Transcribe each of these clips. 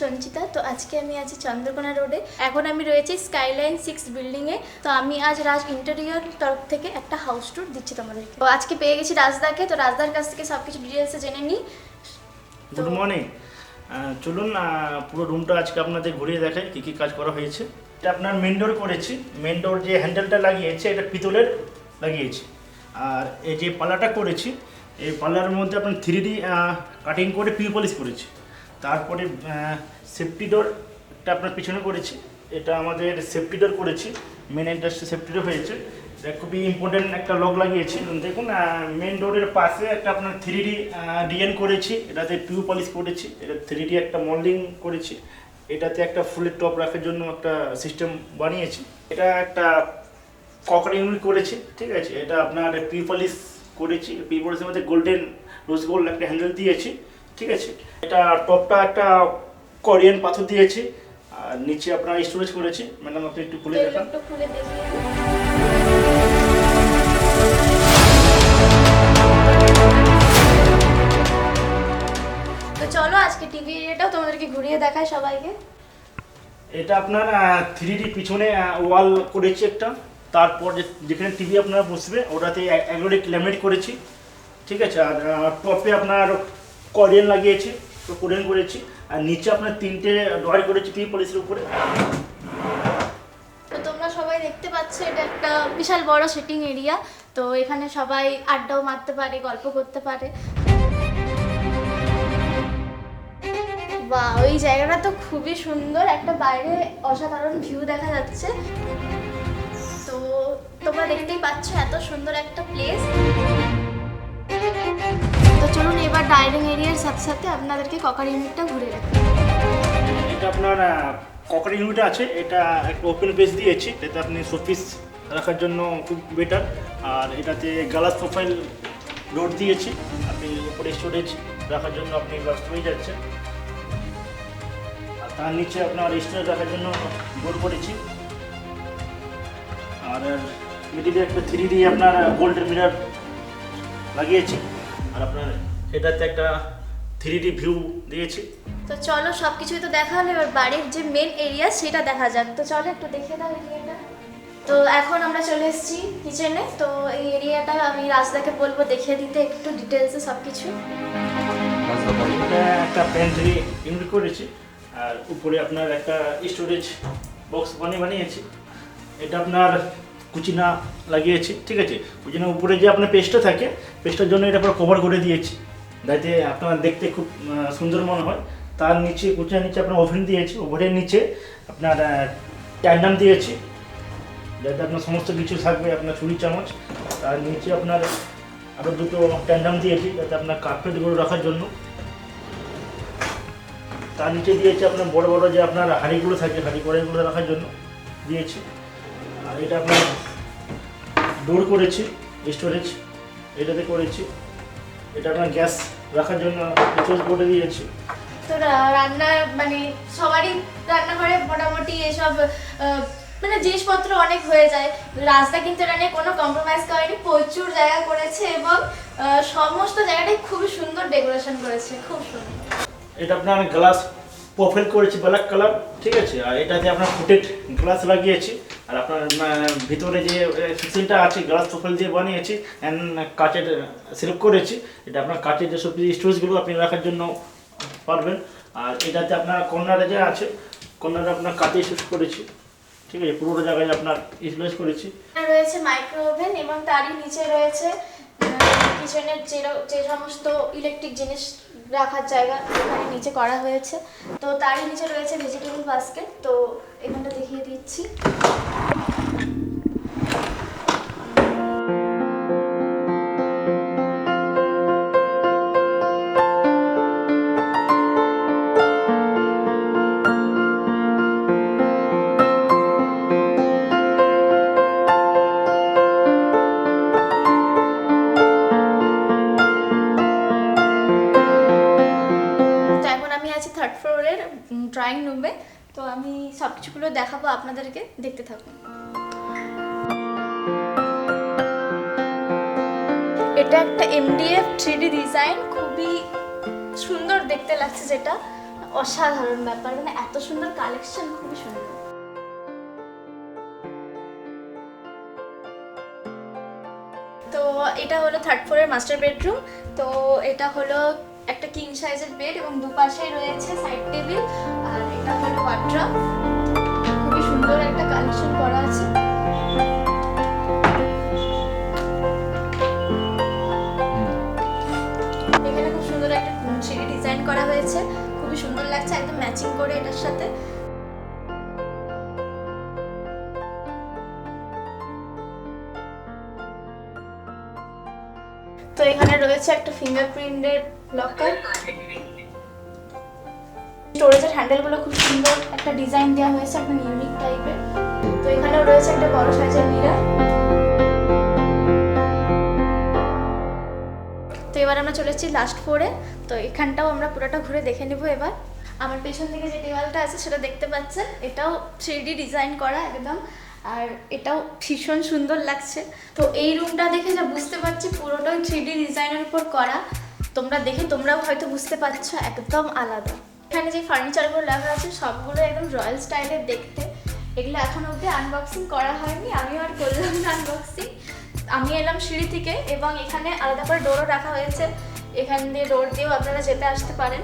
সঞ্চিতা। তো আজকে আমি আছি চন্দ্রকোনা রোডে। এখন আমি রয়েছি স্কাইলাইন 6 বিল্ডিংয়ে। তো আমি আজ রাজ ইন্টেরিয়র তরফ থেকে একটা হাউস ট্যুর দিচ্ছি তোমাদেরকে। তো আজকে পেয়ে গেছি রাজদাকে, তো রাজদার কাছ থেকে সব কিছু ডিটেলসে জেনে নিই। Good morning. চলুন পুরো রুমটা আজকে আপনাদের ঘুরিয়ে দেখাই কী কী কাজ করা হয়েছে। এটা আপনার মেন ডোর করেছি। মেন ডোর যে হ্যান্ডেলটা লাগিয়েছে এটা পিতলের লাগিয়েছি। আর এই যে পাল্লাটা করেছি, এই পাল্লার মধ্যে আপনার 3D কাটিং করে পিউ পলিশ করেছি। তারপরে সেফটি ডোরটা আপনার পিছনে করেছি। এটা আমাদের সেফটি ডোর করেছি, মেন ইন্ডাস্ট্রি সেফটি ডোর হয়েছে। এটা খুবই ইম্পর্টেন্ট একটা লক লাগিয়েছি। দেখুন মেন ডোরের পাশে একটা আপনার 3D ডিজাইন করেছি, এটাতে পিউ পলিশ করেছি। এটা 3D একটা মোল্ডিং করেছি। এটাতে একটা ফুলের টপ রাখার জন্য একটা সিস্টেম বানিয়েছি। এটা একটা ককার ইউনিট করেছি, ঠিক আছে। এটা আপনার পিউ পলিশ করেছি। পিউ পলিশের মধ্যে গোল্ডেন রোজ গোল্ড একটা হ্যান্ডেল দিয়েছি, ঠিক আছে। এটা টপটা একটা কোরিয়ান পাথর দিয়েছি। আর নিচে আপনার স্টোরেজ করেছি। ম্যাডাম আপনি একটু খুলে দেখান। একটু খুলে দেখিয়ে। তো চলো আজকে টিভি এরিয়াটাও তোমাদেরকে ঘুরিয়ে দেখায় সবাইকে। এটা আপনার 3D পিছনে ওয়াল করেছি একটা। তারপর যেখানে টিভি আপনার বসবে ওটাতে অ্যাগ্রোলিক ল্যামিনেট করেছি, ঠিক আছে। আর টপে আপনার কোরিয়ান লাগিয়েছি, তো কোরিয়ান করেছি। আর নিচে আপনার 3টে ড্রয়ার করেছি পিউ পলিশের উপরে। তো তোমরা সবাই দেখতে পাচ্ছ এটা একটা বিশাল বড় সিটিং এরিয়া। তো এখানে সবাই আড্ডাও মারতে পারে, গল্প করতে পারে। বা ওই জায়গাটা তো খুবই সুন্দর, একটা বাইরে অসাধারণ ভিউ দেখা যাচ্ছে। তো তোমরা দেখতেই পাচ্ছ এত সুন্দর একটা প্লেস। তো চলুন এবার ডাইনিং এরিয়ার সাথে সাথে আপনাদেরকে ককার ইউনিটটা ঘুরে দেখাই। এটা আপনার ককার ইউনিট আছে। এটা একটা ওপেন বেস দিয়েছি, এটাতে আপনি শোপিস রাখার জন্য খুব বেটার। আর এটাতে গ্লাস প্রোফাইল ডোর দিয়েছি, আপনি উপরে স্টোরেজ রাখার জন্য আপনি ব্যস্ত হয়ে যাচ্ছেন। আর তার নিচে আপনার স্টোরেজ রাখার জন্য ডোর করেছি। আর মিডিলে একটা 3D আপনার গোল্ডেন মিরর লাগিয়েছি। আর আপনার এটাতে একটা 3D ভিউ দিয়েছি। তো চলো সব কিছুই তো দেখা হলো, এবার বাড়ির যে মেন এরিয়া সেটা দেখা যাক। তো চলো একটু দেখে দাও এরিয়াটা। তো এখন আমরা চলে এসেছি কিচেনে। তো এই এরিয়াটা আমি রাজদাকে বলবো দেখিয়ে দিতে একটু ডিটেলসে সব কিছু। এটা একটা প্যান্ট্রি ইউনিট করেছি। আর উপরে আপনার একটা স্টোরেজ বক্স বানিয়েছি। এটা আপনার কুচিনা লাগিয়েছি, ঠিক আছে। কুচিনার উপরে যে আপনার পেস্টটা থাকে, পেস্টের জন্য এটা পুরো কভার করে দিয়েছি, যাতে আপনার দেখতে খুব সুন্দর মনে হয়। তার নিচে কুচিনার নিচে আপনার ওভেন দিয়েছি। ওভেনের নিচে আপনার ট্যান্ডাম দিয়েছি, যাতে আপনার সমস্ত কিছু থাকবে, আপনার ছুরি চামচ। তার নিচে আপনার আরও দুটো ট্যান্ডাম দিয়েছি, যাতে আপনার কার্পেটগুলো রাখার জন্য। তার নিচে দিয়েছি আপনার বড় বড় যে আপনার হাঁড়িগুলো থাকে, হাঁড়ি কড়াইগুলো রাখার জন্য দিয়েছি। আর এটা আপনার ডোর করেছি, স্টোরেজ এটাতে করেছি। এটা আপনার গ্যাস রাখার জন্য স্টোরেজ করে দিয়েছি। তো রান্না মানে সবারই রান্নাঘরে মোটামুটি এসব মানে জিনিসপত্র অনেক হয়ে যায়। রাস্তা কিন্তু এটা নিয়ে কোনো কম্প্রোমাইজ করেনি, প্রচুর জায়গা করেছে এবং সমস্ত জায়গাটাই খুবই সুন্দর ডেকোরেশন করেছে, খুব সুন্দর। এটা আপনার গ্লাস প্রোফাইল করেছি ব্ল্যাক কালার, ঠিক আছে। আর এটাতে আপনার ফুটেড গ্লাস লাগিয়েছি। আর আপনার ভিতরে যে সিস্টেমটা আছে গ্লাস প্রোফাইল দিয়ে বানিয়েছি অ্যান্ড কাচের সিলেক্ট করেছি। এটা আপনার কাচের যেসব স্টোরেজগুলো আপনি রাখার জন্য পারবেন। আর এটাতে আপনার কর্নারে যে আছে, কর্নারে আপনার কাচে ইউজ করেছি, ঠিক আছে। পুরোটা জায়গায় আপনার ইউজ করেছি। রয়েছে মাইক্রো ওভেন এবং তারই নিচে রয়েছে কিচেনের যে সমস্ত ইলেকট্রিক জিনিস রাখার জায়গা এখানে নিচে করা হয়েছে। তো তারই নিচে রয়েছে ভেজিটেবল বাস্কেট। তো এখানটা দেখিয়ে দিচ্ছি। থার্ড ফ্লোরের ড্রয়িং রুমে। তো আমি সব কিছুগুলো দেখাবো আপনাদেরকে, দেখতে থাকুন। এটা একটা MDF 3D ডিজাইন, খুবই সুন্দর দেখতে লাগছে যেটা। অসাধারণ ব্যাপার, মানে এত সুন্দর কালেকশন, খুবই সুন্দর। তো এটা হলো 3rd ফ্লোরের মাস্টার বেডরুম। তো এটা হলো একটা কিং সাইজের বেড এবং দুপাশেই রয়েছে সাইড টেবিল, আর এটা হলো ওয়ার্ড্রপ। খুবই সুন্দর একটা কালেকশন করা আছে। এখানে খুব সুন্দর একটা সিঁড়ি ডিজাইন করা হয়েছে, খুবই সুন্দর লাগছে, একদম ম্যাচিং করে এটার সাথে। তো এখানে রয়েছে একটা ফিঙ্গারপ্রিন্টের লকার। স্টোরেজের হ্যান্ডেলগুলো খুব সুন্দর একটা ডিজাইন দেওয়া হয়েছে, একদম ইউনিক টাইপের। তো এখানেও রয়েছে একটা বড় সাইজের মিরর। তো এবার আমরা চলে এসেছি লাস্ট ফ্লোরে। তো এখানটাও আমরা পুরোটা ঘুরে দেখে নেব এবার। আমার পেছন দিকে যে দেওয়ালটা আছে সেটা দেখতে পাচ্ছেন, এটাও 3D ডিজাইন করা একদম, আর এটাও ভীষণ সুন্দর লাগছে। তো এই রুমটা দেখে যা বুঝতে পারছি পুরোটাই 3D ডিজাইনের উপর করা। তোমরা দেখে তোমরাও হয়তো বুঝতে পারছো, একদম আলাদা। এখানে যে ফার্নিচারগুলো লাগা আছে সবগুলো একদম রয়্যাল স্টাইলের দেখতে। এগুলো এখন অবধি আনবক্সিং করা হয়নি, আমিও আর করলাম না আনবক্সিং। আমি এলাম সিঁড়ি থেকে এবং এখানে আলাদা করে ডোরও রাখা হয়েছে, এখান দিয়ে ডোর দিয়েও আপনারা যেতে আসতে পারেন।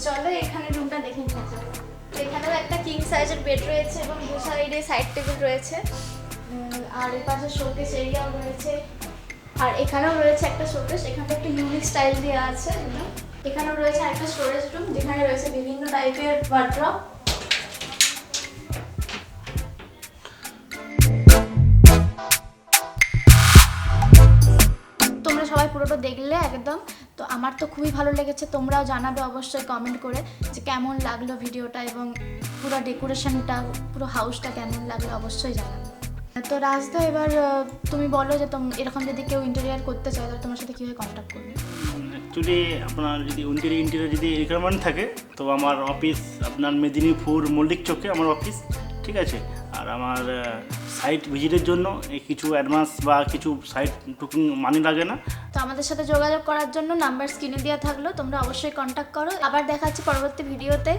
চলো এখানে রুমটা দেখে নিয়ে যাবো। তো এখানেও একটা কিং সাইজের বেড রয়েছে এবং দু সাইডে সাইড টেবিল রয়েছে, আর এই পাশে শোকেস এরিয়াও রয়েছে, আর এখানেও রয়েছে একটা শোকেস। এখানে একটা ইউনিক স্টাইল দেওয়া আছে। এখানেও রয়েছে একটা স্টোরেজ রুম যেখানে রয়েছে বিভিন্ন টাইপের ওয়ার্ড্রপ। তোমরা সবাই পুরোটা দেখলে একদম। তো আমার তো খুবই ভালো লেগেছে, তোমরাও জানাবে অবশ্যই কমেন্ট করে যে কেমন লাগলো ভিডিওটা এবং পুরো ডেকোরেশনটা, পুরো হাউসটা কেমন লাগলো অবশ্যই জানাবে। তো রাজদা, এবার তুমি বলো যে এরকম যদি কেউ ইন্টেরিয়ার করতে চায় তাহলে তোমার সাথে কীভাবে কন্ট্যাক্ট করবে? অ্যাকচুয়ালি আপনার যদি ইন্টেরিয়ার যদি রিকোয়ারমেন্ট থাকে তো আমার অফিস আপনার মেদিনীপুর মল্লিক চকে আমার অফিস, ঠিক আছে। আর আমার সাইট ভিজিটের জন্য কিছু অ্যাডভান্স বা কিছু সাইট টুকিং মানি লাগে না। তো আমাদের সাথে যোগাযোগ করার জন্য নাম্বার স্ক্রিনে দেওয়া থাকলো, তোমরা অবশ্যই কন্ট্যাক্ট করো। আবার দেখা হচ্ছে পরবর্তী ভিডিওতে।